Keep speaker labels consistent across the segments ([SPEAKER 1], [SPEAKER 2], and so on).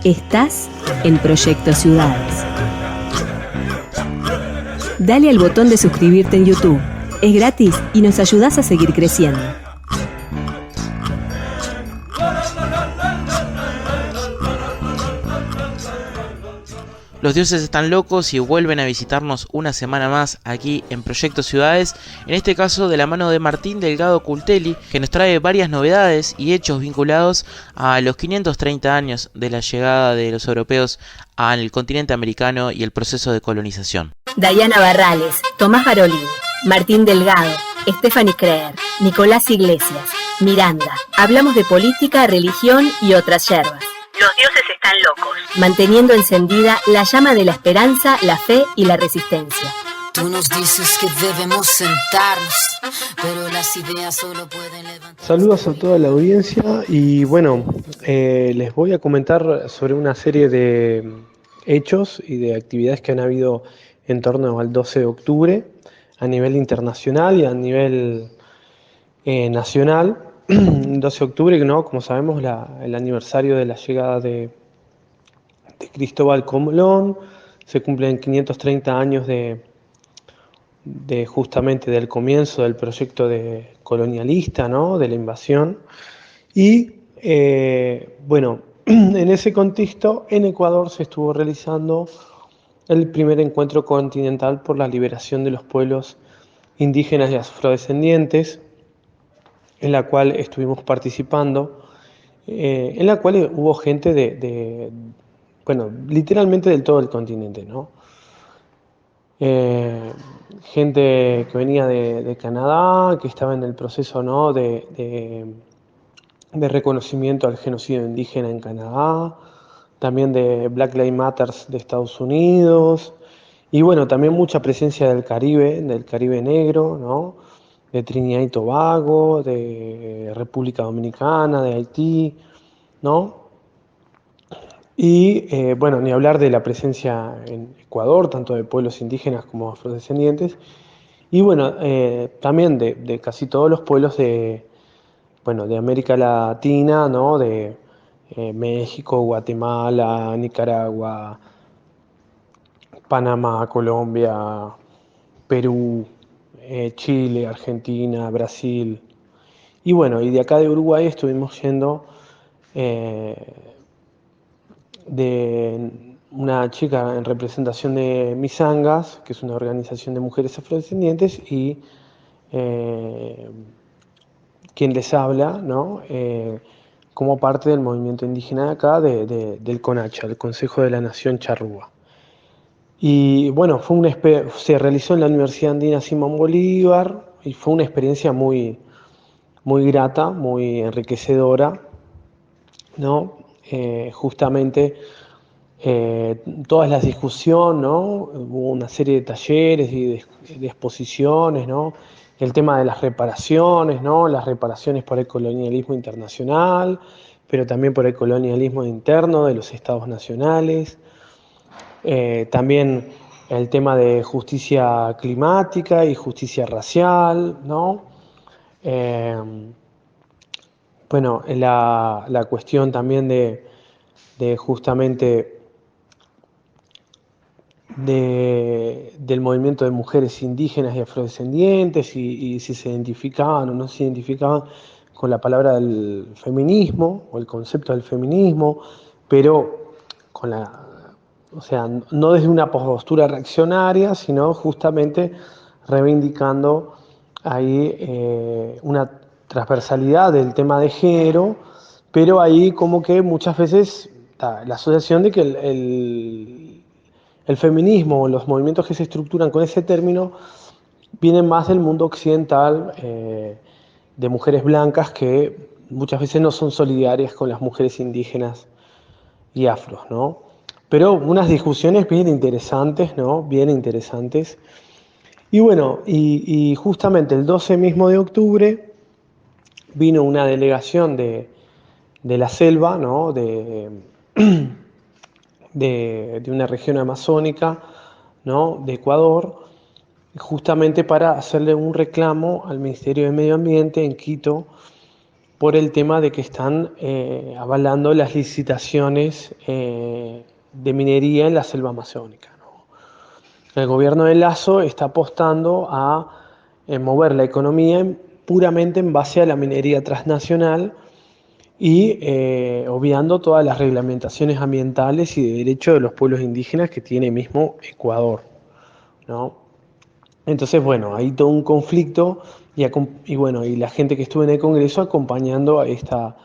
[SPEAKER 1] Estás en Proyecto Ciudades. Dale al botón de suscribirte en YouTube. Es gratis y nos ayudás a seguir creciendo.
[SPEAKER 2] Los dioses están locos y vuelven a visitarnos una semana más aquí en Proyecto Ciudades, en este caso de la mano de Martín Delgado Cultelli, que nos trae varias novedades y hechos vinculados a los 530 años de la llegada de los europeos al continente americano y el proceso de colonización.
[SPEAKER 1] Dayana Barrales, Tomás Barolín, Martín Delgado, Stephanie Creer, Nicolás Iglesias, Miranda. Hablamos de política, religión y otras yerbas. Los dioses están locos, manteniendo encendida la llama de la esperanza, la fe y la resistencia.
[SPEAKER 3] Tú nos dices que debemos sentarnos, pero las ideas solo pueden levantar.
[SPEAKER 4] Saludos a toda la audiencia y bueno, les voy a comentar sobre una serie de hechos y de actividades que han habido en torno al 12 de octubre a nivel internacional y a nivel nacional. 12 de octubre, ¿no? Como sabemos, el aniversario de la llegada de Cristóbal Colón, se cumplen 530 años de justamente del comienzo del proyecto colonialista, ¿no? De la invasión. Y bueno, en ese contexto, en Ecuador se estuvo realizando el primer encuentro continental por la liberación de los pueblos indígenas y afrodescendientes, en la cual estuvimos participando, en la cual hubo gente bueno, literalmente del todo el continente, ¿no? Gente que venía de Canadá, que estaba en el proceso, ¿no? de reconocimiento al genocidio indígena en Canadá, también de Black Lives Matter de Estados Unidos, y bueno, también mucha presencia del Caribe negro, ¿no? De Trinidad y Tobago, de República Dominicana, de Haití, ¿no? Y bueno, ni hablar de la presencia en Ecuador, tanto de pueblos indígenas como afrodescendientes, y bueno, también de casi todos los pueblos de América Latina, ¿no? De México, Guatemala, Nicaragua, Panamá, Colombia, Perú, Chile, Argentina, Brasil. Y bueno, y de acá de Uruguay estuvimos yendo de una chica en representación de Misangas, que es una organización de mujeres afrodescendientes, y quien les habla, ¿no? Como parte del movimiento indígena de acá, del CONACHA, el Consejo de la Nación Charrúa. Y bueno, se realizó en la Universidad Andina Simón Bolívar y fue una experiencia muy, muy grata, muy enriquecedora, ¿no? Justamente todas las discusiones, ¿no? Hubo una serie de talleres y de exposiciones, ¿no? El tema de las reparaciones, ¿no? Las reparaciones por el colonialismo internacional, pero también por el colonialismo interno de los estados nacionales. También el tema de justicia climática y justicia racial, ¿no? Bueno, la cuestión también de justamente del movimiento de mujeres indígenas y afrodescendientes y si se identificaban o no se identificaban con la palabra del feminismo o el concepto del feminismo, pero o sea, no desde una postura reaccionaria, sino justamente reivindicando ahí una transversalidad del tema de género, pero ahí como que muchas veces la asociación de que el feminismo o los movimientos que se estructuran con ese término vienen más del mundo occidental, de mujeres blancas que muchas veces no son solidarias con las mujeres indígenas y afros, ¿no? Pero unas discusiones bien interesantes, ¿no? Bien interesantes. Y bueno, y justamente el 12 mismo de octubre vino una delegación de la selva, ¿no? de una región amazónica, ¿no? De Ecuador, justamente para hacerle un reclamo al Ministerio de Medio Ambiente en Quito por el tema de que están avalando las licitaciones de minería en la selva amazónica, ¿no? El gobierno de Lasso está apostando a mover la economía puramente en base a la minería transnacional y obviando todas las reglamentaciones ambientales y de derechos de los pueblos indígenas que tiene mismo Ecuador, ¿no? Entonces, bueno, hay todo un conflicto y la gente que estuvo en el Congreso acompañando a esta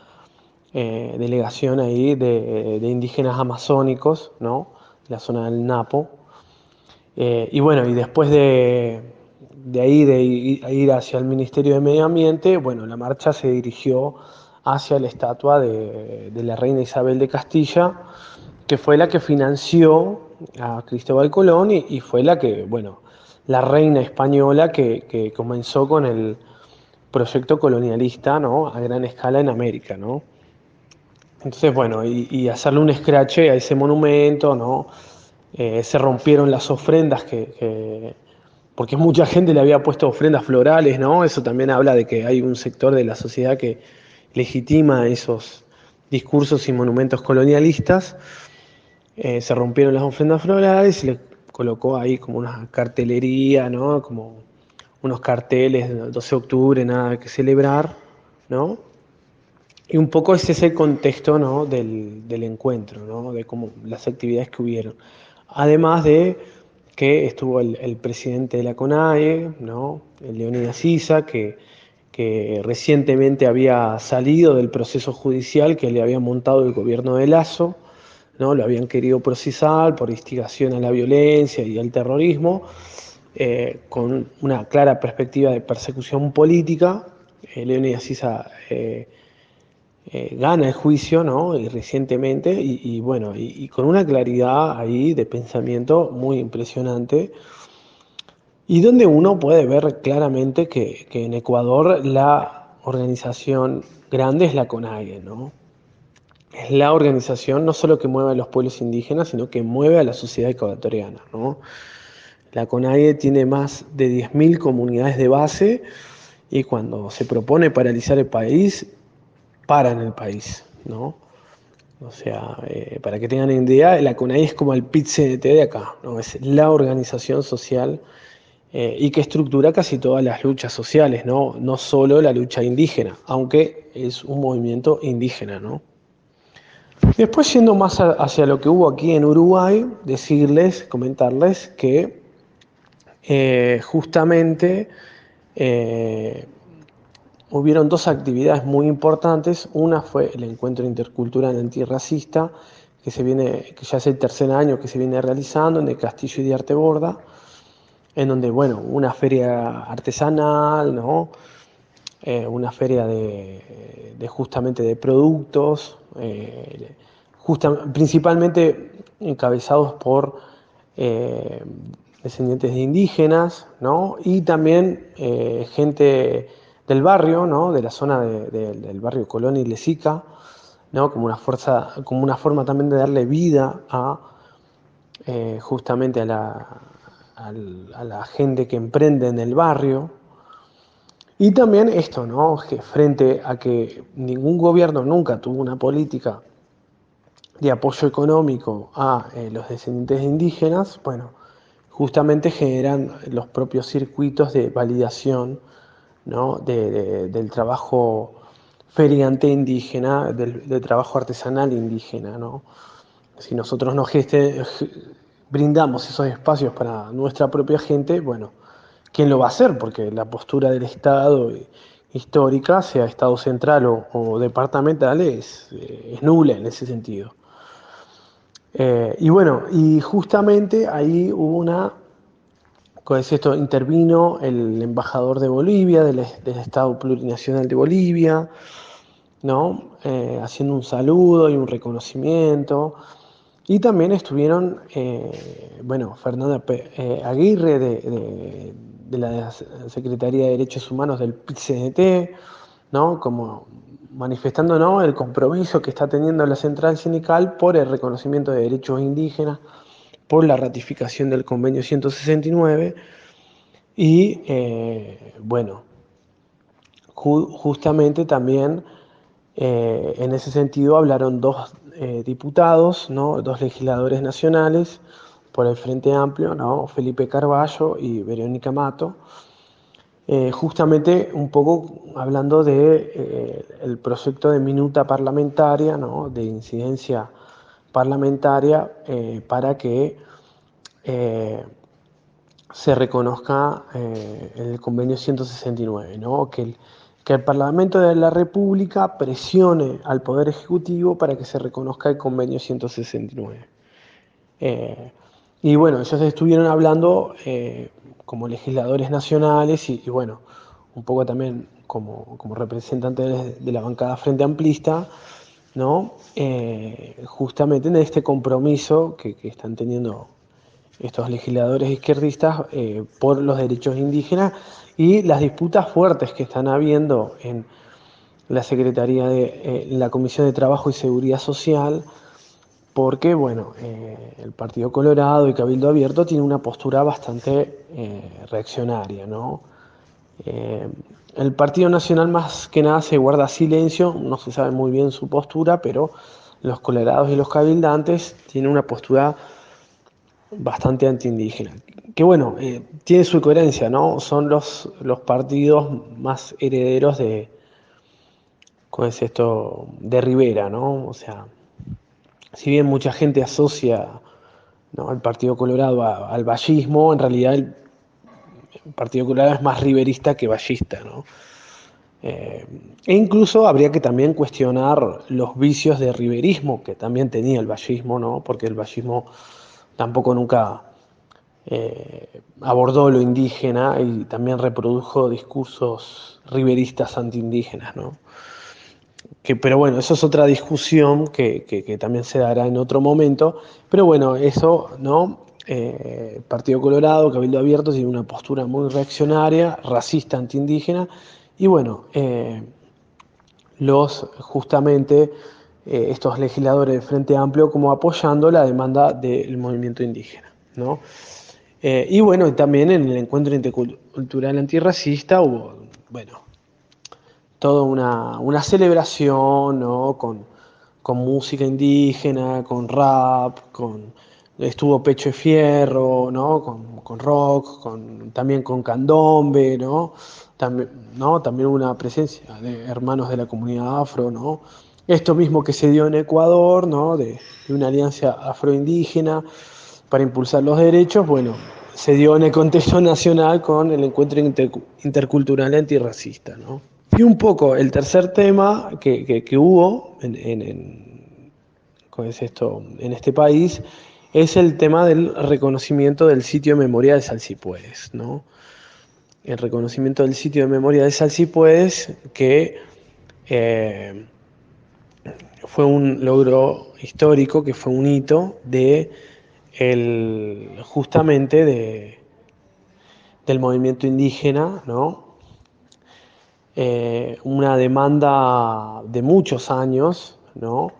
[SPEAKER 4] delegación ahí de indígenas amazónicos, ¿no? La zona del Napo. Y después de ahí, de ir hacia el Ministerio de Medio Ambiente, bueno, la marcha se dirigió hacia la estatua de la reina Isabel de Castilla, que fue la que financió a Cristóbal Colón y fue la que, bueno, la reina española que comenzó con el proyecto colonialista, ¿no? A gran escala en América, ¿no? Entonces, bueno, y hacerle un escrache a ese monumento, ¿no? Se rompieron las ofrendas porque mucha gente le había puesto ofrendas florales, ¿no? Eso también habla de que hay un sector de la sociedad que legitima esos discursos y monumentos colonialistas. Se rompieron las ofrendas florales y se le colocó ahí como una cartelería, ¿no? Como unos carteles del 12 de octubre, nada que celebrar, ¿no? Y un poco ese es el contexto, ¿no? del encuentro, ¿no? De cómo las actividades que hubieron. Además de que estuvo el presidente de la CONAIE, ¿no? El Leónidas Issa, que recientemente había salido del proceso judicial que le había montado el gobierno de Lasso, ¿no? Lo habían querido procesar por instigación a la violencia y al terrorismo, con una clara perspectiva de persecución política. Leónidas Issa gana el juicio, ¿no? Y recientemente, y con una claridad ahí de pensamiento muy impresionante, y donde uno puede ver claramente que en Ecuador la organización grande es la CONAIE, ¿no? Es la organización no solo que mueve a los pueblos indígenas, sino que mueve a la sociedad ecuatoriana, ¿no? La CONAIE tiene más de 10.000 comunidades de base y cuando se propone paralizar el país, para en el país, ¿no? O sea, para que tengan idea, la CONAIE es como el PIT-CNT de acá, ¿no? Es la organización social y que estructura casi todas las luchas sociales, ¿no? No solo la lucha indígena, aunque es un movimiento indígena, ¿no? Después, yendo más hacia lo que hubo aquí en Uruguay, comentarles que justamente hubieron dos actividades muy importantes. Una fue el encuentro intercultural antirracista, que ya es el tercer año que se viene realizando en el Castillo de Arteborda, en donde, bueno, una feria artesanal, ¿no? Una feria justamente de productos, principalmente encabezados por descendientes de indígenas, ¿no? Y también gente del barrio, ¿no? De la zona del barrio Colón y Lezica, ¿no? Como una forma también de darle vida justamente a la gente que emprende en el barrio. Y también esto, ¿no? Que frente a que ningún gobierno nunca tuvo una política de apoyo económico a los descendientes indígenas, bueno, justamente generan los propios circuitos de validación, ¿no? Del trabajo feriante indígena, del trabajo artesanal indígena, ¿no? Si nosotros no brindamos esos espacios para nuestra propia gente, bueno, ¿quién lo va a hacer? Porque la postura del Estado histórica, sea Estado central o departamental, es nula en ese sentido. Y justamente ahí hubo intervino el embajador de Bolivia, del Estado Plurinacional de Bolivia, ¿no? Haciendo un saludo y un reconocimiento. Y también estuvieron, Fernanda Aguirre de la Secretaría de Derechos Humanos del PIT-CNT, ¿no? Como manifestando, ¿no? El compromiso que está teniendo la central sindical por el reconocimiento de derechos indígenas, por la ratificación del convenio 169 y, justamente también En ese sentido hablaron dos diputados, ¿no? Dos legisladores nacionales por el Frente Amplio, ¿no? Felipe Carballo y Verónica Mato, justamente un poco hablando de el proyecto de minuta parlamentaria, ¿no? De incidencia parlamentaria para que se reconozca el convenio 169, ¿no? Que el Parlamento de la República presione al Poder Ejecutivo para que se reconozca el convenio 169. Y bueno, ellos estuvieron hablando como legisladores nacionales y bueno, un poco también como representantes de la bancada Frente Amplista, ¿no? Justamente en este compromiso que están teniendo estos legisladores izquierdistas por los derechos indígenas y las disputas fuertes que están habiendo en la Secretaría en la Comisión de Trabajo y Seguridad Social, porque bueno, el Partido Colorado y Cabildo Abierto tienen una postura bastante reaccionaria, ¿no? El Partido Nacional más que nada se guarda silencio, no se sabe muy bien su postura, pero los colorados y los cabildantes tienen una postura bastante antiindígena. Que bueno, tiene su coherencia, ¿no? Son los partidos más herederos de, ¿cómo es esto? De Rivera, ¿no? O sea, si bien mucha gente asocia, ¿no?, al Partido Colorado al vallismo, en realidad el Partido Colorado es más riverista que vallista, ¿no? E incluso habría que también cuestionar los vicios de riverismo que también tenía el vallismo, ¿no? Porque el vallismo tampoco nunca abordó lo indígena y también reprodujo discursos riveristas antiindígenas, ¿no? Pero bueno, eso es otra discusión que también se dará en otro momento. Pero bueno, eso, ¿no? Partido Colorado, Cabildo Abierto, tiene una postura muy reaccionaria, racista, antiindígena. Y bueno, justamente estos legisladores del Frente Amplio como apoyando la demanda del movimiento indígena, ¿no? Y bueno, también en el encuentro intercultural antirracista hubo, bueno, toda una celebración, ¿no? Con música indígena, con rap, estuvo Pecho de Fierro, ¿no? Con rock, también con candombe, ¿no? También hubo una presencia de hermanos de la comunidad afro, ¿no? Esto mismo que se dio en Ecuador, ¿no? De una alianza afroindígena para impulsar los derechos, bueno, se dio en el contexto nacional con el encuentro intercultural antirracista, ¿no? Y un poco el tercer tema que hubo ¿cómo es esto? En este país es el tema del reconocimiento del sitio de memoria de Salsipuedes, ¿no? El reconocimiento del sitio de memoria de Salsipuedes que fue un logro histórico, que fue un hito justamente del movimiento indígena, ¿no? Una demanda de muchos años, ¿no?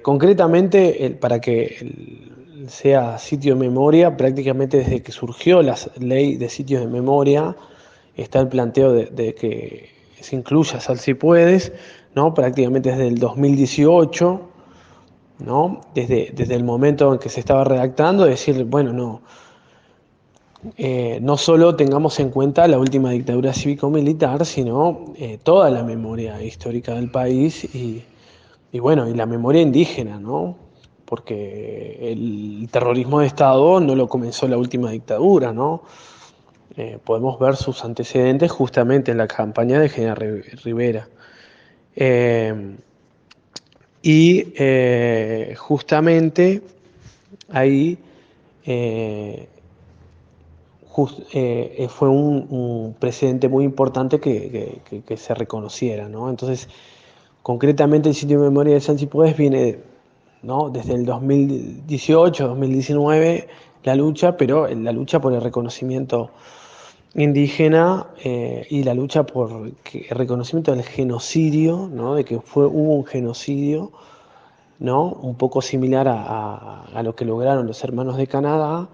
[SPEAKER 4] Concretamente, para que sea sitio de memoria, prácticamente desde que surgió la ley de sitios de memoria, está el planteo de que se incluya Salsipuedes, ¿no? Prácticamente desde el 2018, ¿no? Desde el momento en que se estaba redactando, decir, bueno, no solo tengamos en cuenta la última dictadura cívico-militar, sino toda la memoria histórica del país y bueno, y la memoria indígena, ¿no? Porque el terrorismo de Estado no lo comenzó la última dictadura, ¿no? Podemos ver sus antecedentes justamente en la campaña de General Rivera. Justamente ahí fue un precedente muy importante que se reconociera, ¿no? Entonces, concretamente el sitio de memoria de Salsipuedes viene, ¿no?, desde el 2018, 2019, la lucha, pero la lucha por el reconocimiento indígena y la lucha por el reconocimiento del genocidio, ¿no?, de que hubo un genocidio, ¿no?, un poco similar a lo que lograron los hermanos de Canadá.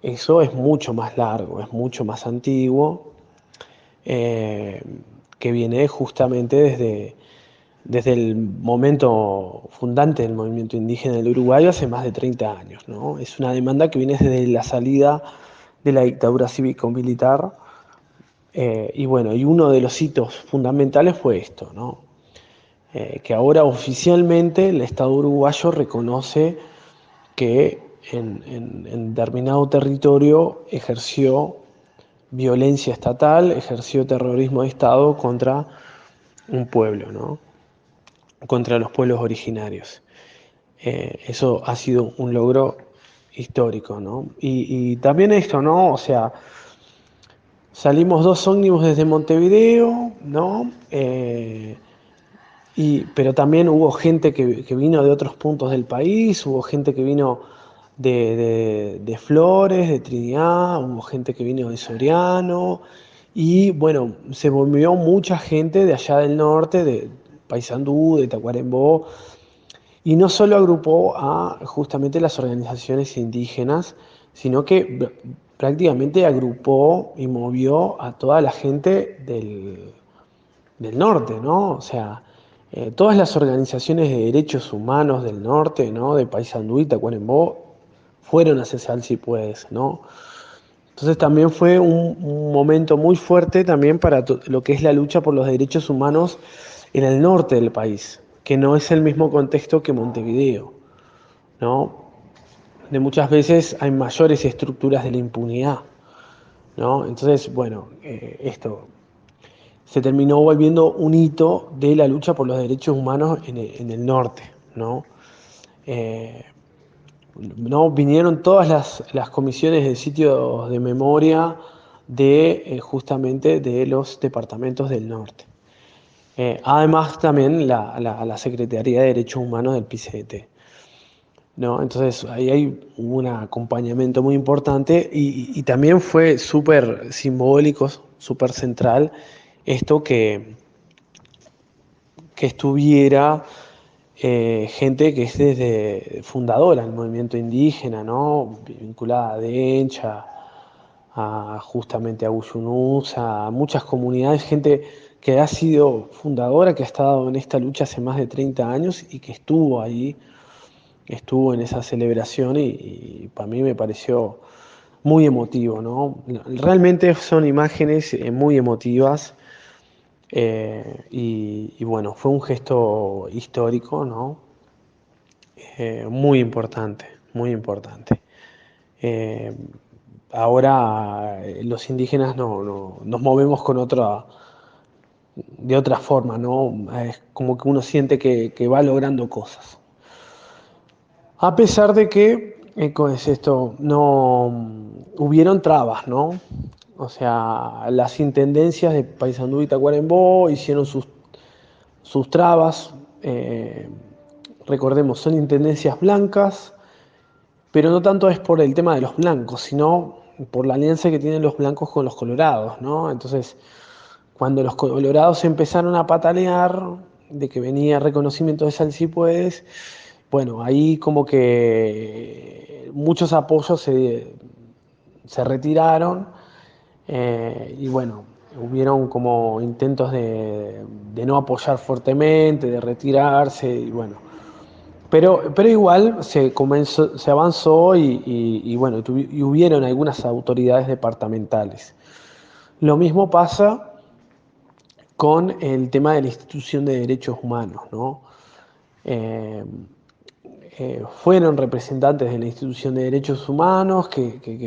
[SPEAKER 4] Eso es mucho más largo, es mucho más antiguo, que viene justamente desde el momento fundante del movimiento indígena del Uruguay hace más de 30 años, ¿no? Es una demanda que viene desde la salida de la dictadura cívico-militar, y bueno, y uno de los hitos fundamentales fue esto, ¿no? Que ahora oficialmente el Estado uruguayo reconoce que en determinado territorio ejerció violencia estatal, ejerció terrorismo de Estado contra un pueblo, ¿no? Contra los pueblos originarios. Eso ha sido un logro histórico, ¿no? Y también esto, ¿no? O sea, salimos 2 ómnibus desde Montevideo, ¿no? Pero también hubo gente que vino de otros puntos del país, hubo gente que vino de Flores, de Trinidad, hubo gente que vino de Soriano, y bueno, se volvió mucha gente de allá del norte, de Paysandú, de Tacuarembó, y no solo agrupó a justamente las organizaciones indígenas, sino que prácticamente agrupó y movió a toda la gente del norte, ¿no? O sea, todas las organizaciones de derechos humanos del norte, ¿no? De Paysandú y Tacuarembó, fueron hacia Sal Si Puedes, ¿no? Entonces también fue un momento muy fuerte también para lo que es la lucha por los derechos humanos en el norte del país, que no es el mismo contexto que Montevideo, ¿no? De muchas veces hay mayores estructuras de la impunidad, ¿no? Entonces, bueno, esto se terminó volviendo un hito de la lucha por los derechos humanos en el norte, ¿no? Eh, ¿No? Vinieron todas las comisiones de sitios de memoria de justamente de los departamentos del norte. Además también la Secretaría de Derechos Humanos del PCDT, ¿no? Entonces ahí hay un acompañamiento muy importante y también fue súper simbólico, súper central esto que estuviera gente que es desde fundadora del movimiento indígena, ¿no? Vinculada a Dencha, justamente a Uyunús, a muchas comunidades, gente que ha sido fundadora, que ha estado en esta lucha hace más de 30 años y que estuvo ahí, estuvo en esa celebración y para mí me pareció muy emotivo, ¿no? Realmente son imágenes muy emotivas. Y bueno, fue un gesto histórico, ¿no? Muy importante, muy importante. Eh, Ahora los indígenas nos movemos de otra forma, ¿no? Es como que uno siente que va logrando cosas. A pesar de que, ¿cómo es esto? No hubieron trabas, ¿no? O sea, las intendencias de Paysandú y Tacuarembó hicieron sus trabas. Recordemos, son intendencias blancas, pero no tanto es por el tema de los blancos, sino por la alianza que tienen los blancos con los colorados, ¿no? Entonces, cuando los colorados empezaron a patalear de que venía reconocimiento de Sal Si Puedes, bueno, ahí como que muchos apoyos se retiraron, y bueno, hubieron como intentos de no apoyar fuertemente, de retirarse, y bueno. Pero igual se avanzó y bueno, y hubieron algunas autoridades departamentales. Lo mismo pasa con el tema de la institución de derechos humanos, ¿no? Eh, Fueron representantes de la institución de derechos humanos,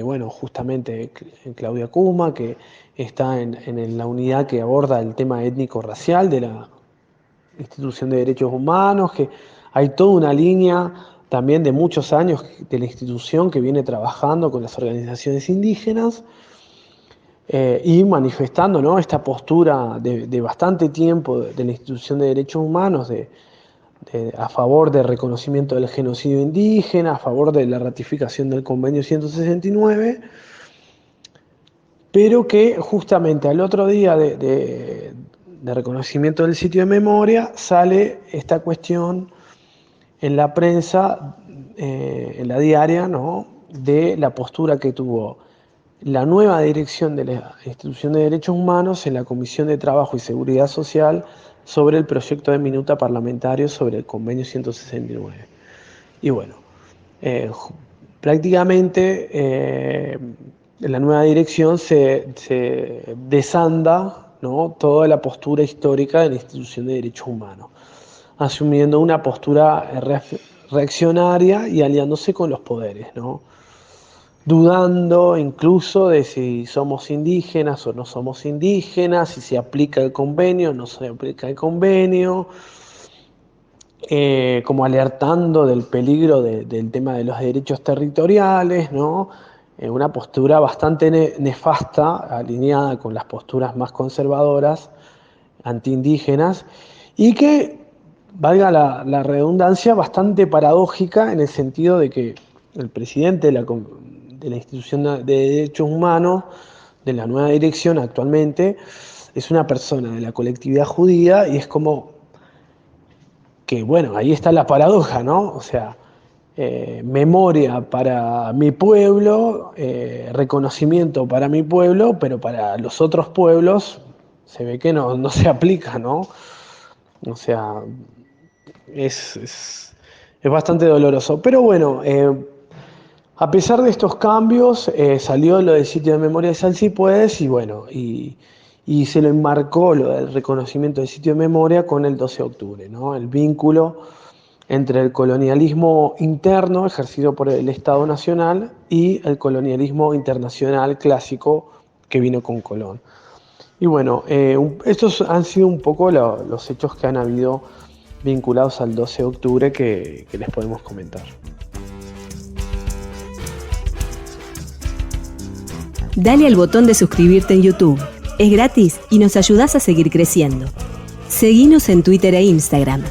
[SPEAKER 4] bueno, justamente Claudia Cuma, que está en la unidad que aborda el tema étnico-racial de la institución de derechos humanos, que hay toda una línea también de muchos años de la institución que viene trabajando con las organizaciones indígenas, y manifestando, ¿no? Esta postura de bastante tiempo de la institución de derechos humanos, a favor del reconocimiento del genocidio indígena, a favor de la ratificación del convenio 169, pero que justamente al otro día de reconocimiento del sitio de memoria sale esta cuestión en la prensa, en la diaria, ¿no? De la postura que tuvo la nueva dirección de la Institución de Derechos Humanos en la Comisión de Trabajo y Seguridad Social sobre el proyecto de minuta parlamentario sobre el convenio 169. Y bueno, prácticamente en la nueva dirección se desanda, ¿no?, toda la postura histórica de la Institución de Derechos Humanos, asumiendo una postura reaccionaria y aliándose con los poderes, ¿no?, dudando incluso de si somos indígenas o no somos indígenas, si se aplica el convenio o no se aplica el convenio, como alertando del peligro del tema de los derechos territoriales, ¿no? Una postura bastante nefasta, alineada con las posturas más conservadoras, antiindígenas, y que, valga la redundancia, bastante paradójica en el sentido de que el presidente de la Institución de Derechos Humanos, de la nueva dirección actualmente, es una persona de la colectividad judía, y es como que, bueno, ahí está la paradoja, ¿no? O sea, memoria para mi pueblo, reconocimiento para mi pueblo, pero para los otros pueblos se ve que no se aplica, ¿no? O sea, es bastante doloroso. Pero bueno, a pesar de estos cambios, salió lo del sitio de memoria de Sal Si Puedes, y bueno, y se lo enmarcó lo del reconocimiento del sitio de memoria con el 12 de octubre, ¿no? El vínculo entre el colonialismo interno ejercido por el Estado Nacional y el colonialismo internacional clásico que vino con Colón. Y bueno, estos han sido un poco los hechos que han habido vinculados al 12 de octubre que les podemos comentar.
[SPEAKER 1] Dale al botón de suscribirte en YouTube. Es gratis y nos ayudás a seguir creciendo. Seguinos en Twitter e Instagram,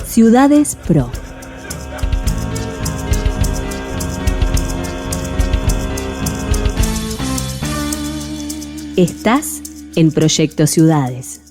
[SPEAKER 1] @ciudadespro. Estás en Proyecto Ciudades.